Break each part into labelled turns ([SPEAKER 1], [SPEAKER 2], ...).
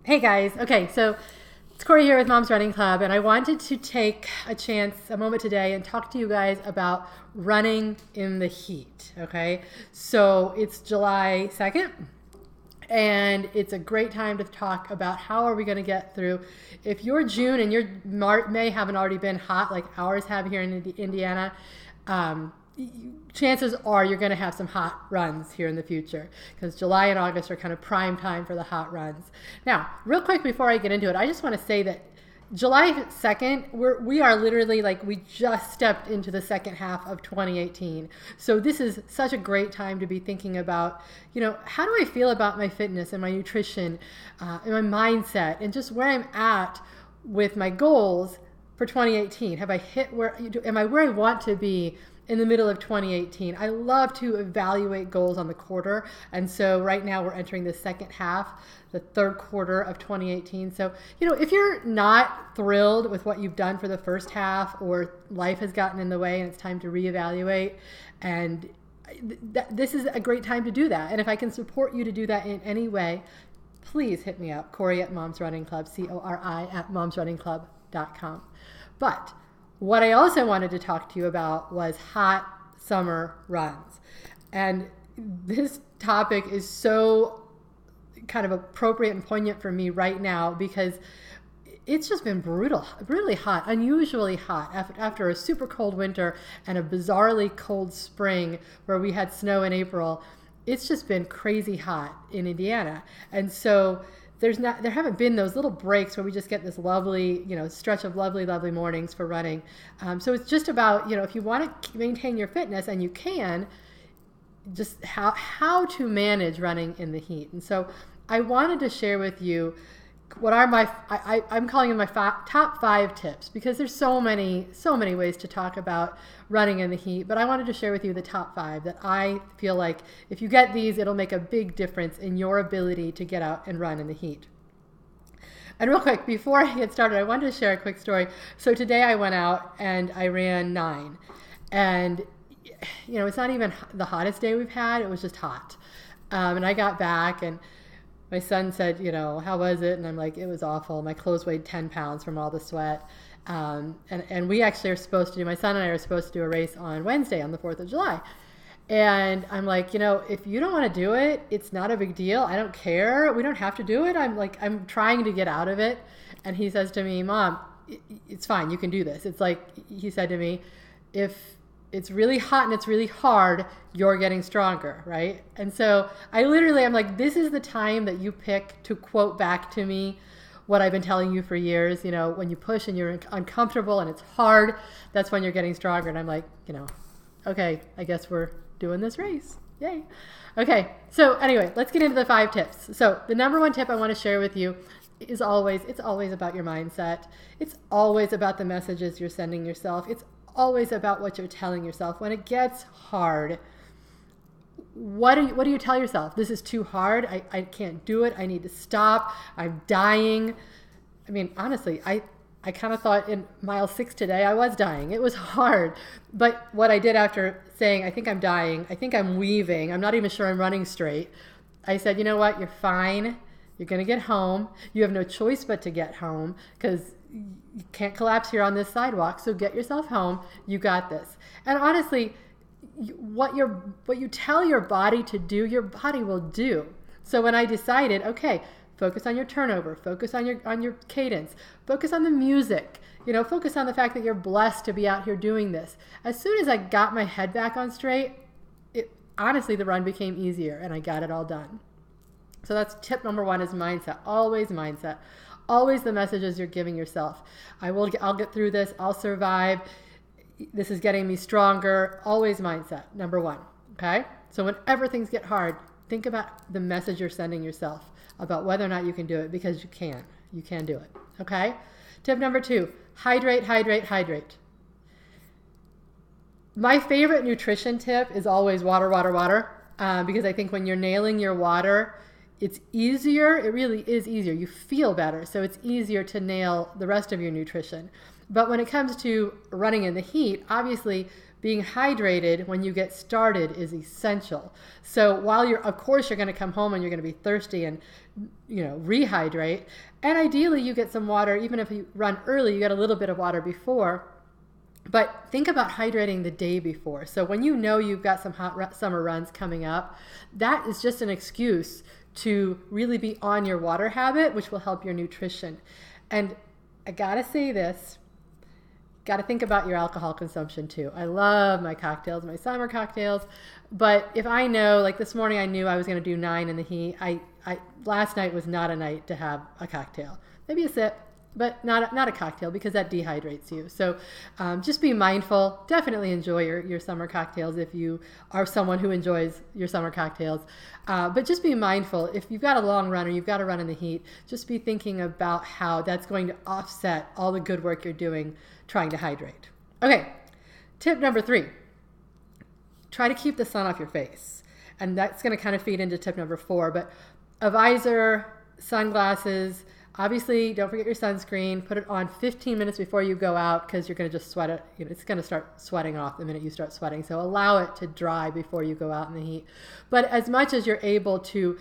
[SPEAKER 1] Hey guys, okay, so it's Corey here with Mom's Running Club, and I wanted to take a moment today, and talk to you guys about running in the heat, okay? So it's July 2nd, and it's a great time to talk about how are we going to get through. If your June and your May haven't already been hot like ours have here in Indiana, chances are you're going to have some hot runs here in the future, because July and August are kind of prime time for the hot runs. Now, real quick before I get into it, I just want to say that July 2nd, we are literally like, we just stepped into the second half of 2018. So this is such a great time to be thinking about, how do I feel about my fitness and my nutrition and my mindset and just where I'm at with my goals for 2018. Have I hit am I where I want to be in the middle of 2018? I love to evaluate goals on the quarter. And so right now we're entering the second half, the third quarter of 2018. So, if you're not thrilled with what you've done for the first half, or life has gotten in the way and it's time to reevaluate, and this is a great time to do that. And if I can support you to do that in any way, please hit me up, Corey at Mom's Running Club, CORI at momsrunningclub.com. But what I also wanted to talk to you about was hot summer runs. And this topic is so kind of appropriate and poignant for me right now, because it's just been brutally hot, unusually hot after a super cold winter and a bizarrely cold spring where we had snow in April. It's just been crazy hot in Indiana. And so there haven't been those little breaks where we just get this lovely, stretch of lovely mornings for running. So it's just about, if you want to maintain your fitness, and you can, just how to manage running in the heat. And so I wanted to share with you what are I'm calling them my top 5 tips, because there's so many ways to talk about running in the heat, but I wanted to share with you the top 5 that I feel like if you get these, it'll make a big difference in your ability to get out and run in the heat. And real quick, before I get started, I wanted to share a quick story. So today I went out and I ran 9, and it's not even the hottest day we've had. It was just hot. And I got back, and my son said, how was it? And I'm like, it was awful. My clothes weighed 10 pounds from all the sweat. And we actually are supposed to do, my son and I are supposed to do a race on Wednesday, on the 4th of July. And I'm like, if you don't want to do it, it's not a big deal. I don't care. We don't have to do it. I'm trying to get out of it. And he says to me, Mom, it's fine. You can do this. It's like, he said to me, if it's really hot and it's really hard, you're getting stronger, right? And so I'm like, this is the time that you pick to quote back to me what I've been telling you for years. When you push and you're uncomfortable and it's hard, that's when you're getting stronger. And I'm like, okay, I guess we're doing this race. Yay. Okay, so anyway, let's get into the 5 tips. So the number 1 tip I want to share with you is it's always about your mindset. It's always about the messages you're sending yourself. It's always about what you're telling yourself. When it gets hard, what do you tell yourself? This is too hard. I can't do it. I need to stop. I'm dying. I mean, honestly, I kind of thought in mile 6 today I was dying. It was hard. But what I did after saying, I think I'm dying, I think I'm weaving, I'm not even sure I'm running straight, I said, you know what? You're fine. You're going to get home. You have no choice but to get home, because you can't collapse here on this sidewalk. So get yourself home. You got this. And honestly, what you tell your body to do, your body will do. So when I decided, okay, focus on your turnover, focus on your cadence, focus on the music, focus on the fact that you're blessed to be out here doing this. As soon as I got my head back on straight, honestly, the run became easier and I got it all done. So that's tip number 1, is mindset. Always mindset. Always the messages you're giving yourself. I'll get through this. I'll survive. This is getting me stronger. Always mindset, number 1. Okay? So whenever things get hard, think about the message you're sending yourself about whether or not you can do it, because you can. You can do it. Okay? Tip number 2, hydrate, hydrate, hydrate. My favorite nutrition tip is always water, water, water, because I think when you're nailing your water, it's easier. It really is easier. You feel better. So it's easier to nail the rest of your nutrition. But when it comes to running in the heat, obviously being hydrated when you get started is essential. So while of course you're going to come home and you're going to be thirsty and, rehydrate. And ideally you get some water, even if you run early, you get a little bit of water before. But think about hydrating the day before. So when you know you've got some hot summer runs coming up, that is just an excuse to really be on your water habit, which will help your nutrition. And I gotta say this, gotta think about your alcohol consumption too. I love my cocktails, my summer cocktails, but if I know, like this morning I knew I was gonna do 9 in the heat, last night was not a night to have a cocktail. Maybe a sip, but not a cocktail, because that dehydrates you. So just be mindful. Definitely enjoy your summer cocktails if you are someone who enjoys your summer cocktails. But just be mindful. If you've got a long run or you've got to run in the heat, just be thinking about how that's going to offset all the good work you're doing trying to hydrate. Okay, tip number 3. Try to keep the sun off your face. And that's going to kind of feed into tip number 4. But a visor, sunglasses, obviously, don't forget your sunscreen. Put it on 15 minutes before you go out, because you're going to just sweat it. It's going to start sweating off the minute you start sweating. So allow it to dry before you go out in the heat. But as much as you're able to,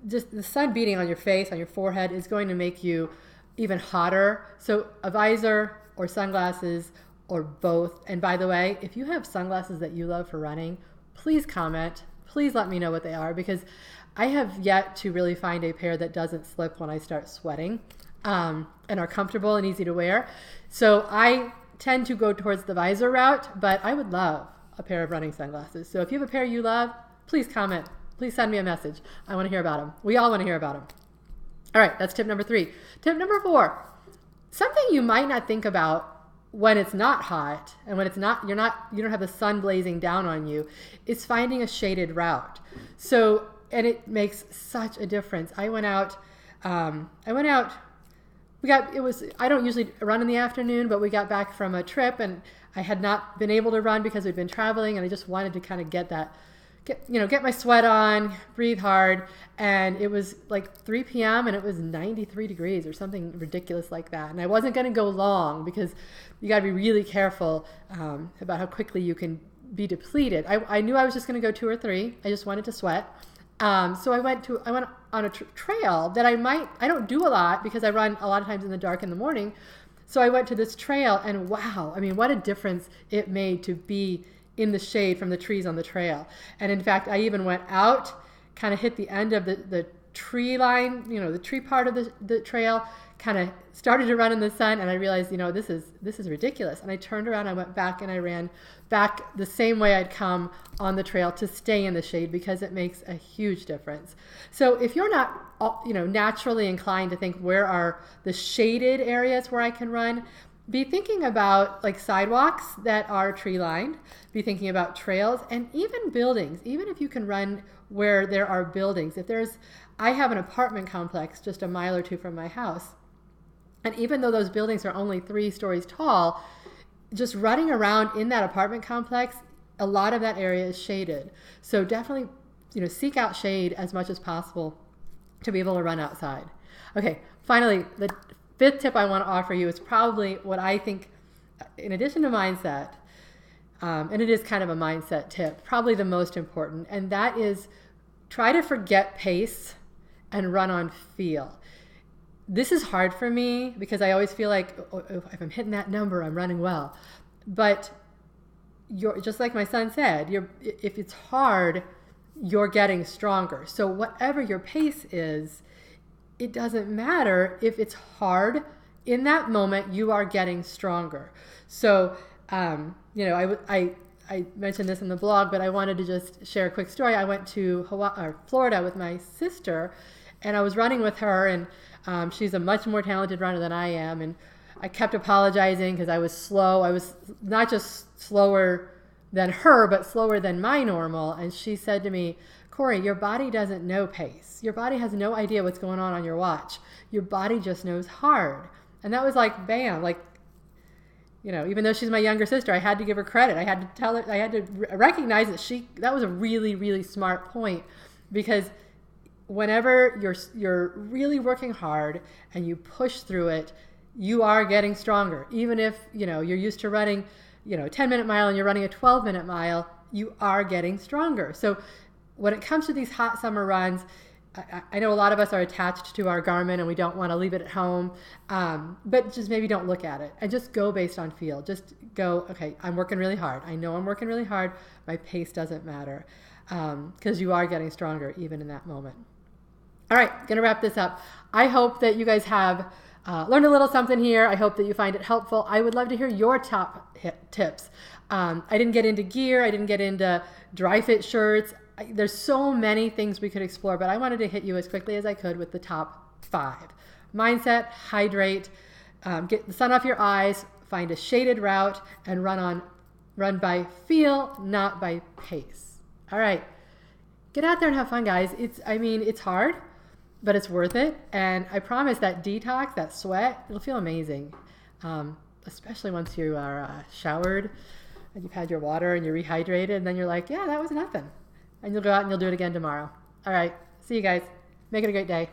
[SPEAKER 1] just the sun beating on your face, on your forehead, is going to make you even hotter. So a visor or sunglasses or both. And by the way, if you have sunglasses that you love for running, please comment. Please let me know what they are, because I have yet to really find a pair that doesn't slip when I start sweating, and are comfortable and easy to wear. So I tend to go towards the visor route, but I would love a pair of running sunglasses. So if you have a pair you love, please comment. Please send me a message. I want to hear about them. We all want to hear about them. All right, that's tip number 3. Tip number 4, something you might not think about when it's not hot and when it's not, you don't have the sun blazing down on you, is finding a shaded route. So, and it makes such a difference. I went out, I don't usually run in the afternoon, but we got back from a trip and I had not been able to run because we'd been traveling, and I just wanted to kind of get my sweat on, breathe hard. And it was like 3 p.m. and it was 93 degrees or something ridiculous like that. And I wasn't going to go long, because you got to be really careful about how quickly you can be depleted. I knew I was just going to go 2 or 3. I just wanted to sweat. So I went on a trail that I don't do a lot, because I run a lot of times in the dark in the morning. So I went to this trail, and wow, I mean, what a difference it made to be in the shade from the trees on the trail. And in fact, I even went out, kind of hit the end of the tree line, the tree part of the trail, kind of started to run in the sun, and I realized, this is ridiculous. And I turned around, I went back, and I ran back the same way I'd come on the trail to stay in the shade, because it makes a huge difference. So if you're not, naturally inclined to think, where are the shaded areas where I can run, be thinking about like sidewalks that are tree lined, be thinking about trails, and even buildings. Even if you can run where there are buildings. I have an apartment complex just a mile or 2 from my house. And even though those buildings are only 3 stories tall, just running around in that apartment complex, a lot of that area is shaded. So definitely, seek out shade as much as possible to be able to run outside. Okay, finally, the 5th tip I want to offer you is probably what I think, in addition to mindset, and it is kind of a mindset tip, probably the most important, and that is try to forget pace and run on feel. This is hard for me, because I always feel like, if I'm hitting that number, I'm running well. But just like my son said, if it's hard, you're getting stronger. So whatever your pace is, it doesn't matter. If it's hard, in that moment, you are getting stronger. So, I mentioned this in the blog, but I wanted to just share a quick story. I went to Florida with my sister, and I was running with her, and she's a much more talented runner than I am. And I kept apologizing because I was slow. I was not just slower than her, but slower than my normal. And she said to me, "Corey, your body doesn't know pace. Your body has no idea what's going on your watch. Your body just knows hard." And that was like, bam, like, even though she's my younger sister, I had to give her credit. I had to tell her, I had to recognize that was a really, really smart point, because whenever you're really working hard and you push through it, you are getting stronger. Even if, you're used to running, 10-minute mile and you're running a 12-minute mile, you are getting stronger. So when it comes to these hot summer runs, I know a lot of us are attached to our Garmin and we don't want to leave it at home, but just maybe don't look at it and just go based on feel. Just go, okay, I'm working really hard. I know I'm working really hard. My pace doesn't matter, because you are getting stronger even in that moment. All right, going to wrap this up. I hope that you guys have learned a little something here. I hope that you find it helpful. I would love to hear your top tips. I didn't get into gear. I didn't get into dry fit shirts. There's so many things we could explore, but I wanted to hit you as quickly as I could with the top 5. Mindset, hydrate, get the sun off your eyes, find a shaded route, and run by feel, not by pace. All right, get out there and have fun, guys. It's hard, but it's worth it. And I promise that detox, that sweat, it'll feel amazing, especially once you are showered and you've had your water and you're rehydrated, and then you're like, yeah, that was nothing. And you'll go out and you'll do it again tomorrow. All right. See you guys. Make it a great day.